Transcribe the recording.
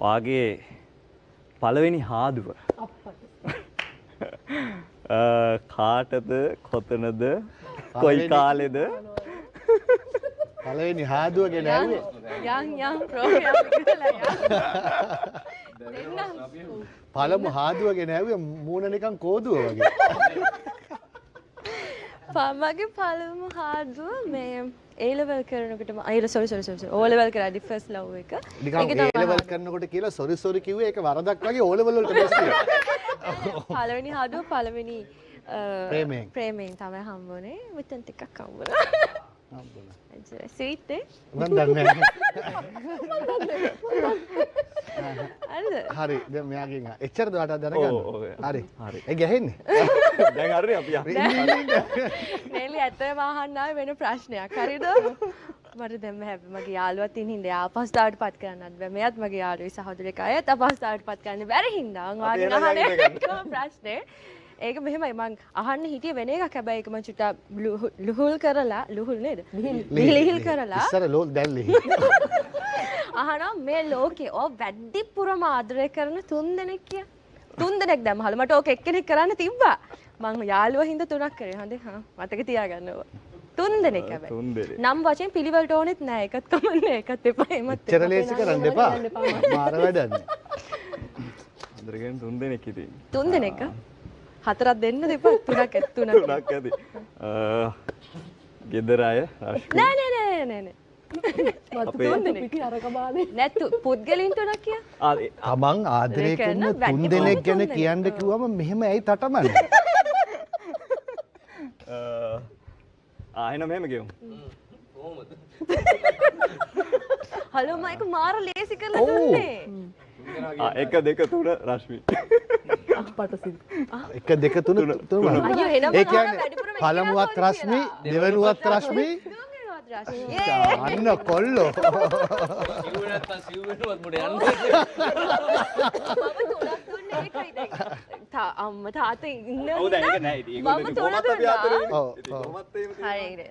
වාගේ පළවෙනි හාදුව කාටද කොතනද කොයි කාලෙද පළවෙනි හාදුව ගැන ඇහුවේ යම් ප්‍රෝග්‍රෑම් පළමු හාදුව ගැන ඇහුවේ මූණ නිකන් කෝදුව වගේ මගේ පළමු හාදුව මේ A level කරනකොට sorry O level කරාදී first love එක නිකන් A level කරනකොට කියලා sorry කිව්වේ ඒක වරදක් වගේ O level වලට බැස් කියලා පළවෙනි හාදුව පළවෙනි ප්‍රේමයෙන් තමයි හම්බුනේ මෙතන ටිකක් හම්බුණා sweet මම දන්නේ නැහැ හරිද හරි දැන් මෙයාගෙන් එච්චරද වට දැනගන්න හරි ඒ ගැහෙන්නේ දැන් හරි අපි නේලි ඇත්තම අහන්න ආවේ වෙන ප්‍රශ්නයක් හරිද මට දැන් මගේ යාළුවත් ඉන්න හින්දා ආපස්සට පත් කරන්නත් බෑ මෙයත් මගේ යාළුවයි සහෝදරයෙක් අයත් ආපස්සට පත් කරන්න බැරි හින්දා වාගේ අහන්නේ ප්‍රශ්නේ ඒක මෙහෙමයි මං අහන්න හිටියේ වෙන එකක් හැබැයි ඒක මං චුට්ටක් ලුහුල් කරලා ලුහුල් නේද ලිහිල් කරලා ඉස්සර ලෝල් දැන් ලිහිල් අහනවා මේ ලෝකේ ඔය වැඩිපුරම ආදරය කරන 3 දෙනෙක් කිය 3 දෙනෙක් දැම්මහලු මට ඕක එක්කෙනෙක් කරන්න තිබ්බා මං යාළුවා හින්දා 3ක් කරේ හොඳේ මතක තියාගන්න ඕවා 3 දෙනෙක් හැබැයි නම් වශයෙන් පිළිවෙලට ඕනෙත් නෑ එකත් කමන්නේ එකත් එපා එමත් එච්චර ලේසි කරන්න එපා මාර වැඩන්නේ අදරගෙන 3 දෙනෙක් ඉතින් 3 දෙනෙක් 4ක් දෙන්න දෙපා 3ක් ඇති ගෙදර අය නෑ නැත්තු පුද්ගලින් 3ක් කිය තමන් ආදරය කරන 3 දෙනෙක් ගැන කියන්න කිව්වම මෙහෙම ඇයි තටමන්නේ ආයෙන මෙහෙම කියමු කොහොමද හලෝ මයික මාර ලේසි කරලා දුන්නේ 1 2 3 රශ්මි 1 2 3 ඒ කියන්නේ පළමුවත් රශ්මි දෙවෙනුවත් රශ්මි අන්න කොල්ලෝ සිව් නැත්තම් සිව් වෙනවත් මොඩ යන්නේ අම්ම තාත්තා ඉන්න ඔව් දැන් ඒක නෑ ඉතින් ඒගොල්ලෝ කොහොමත් අපි අතරේ ඉතින් කොහොමත් එහෙම හරියට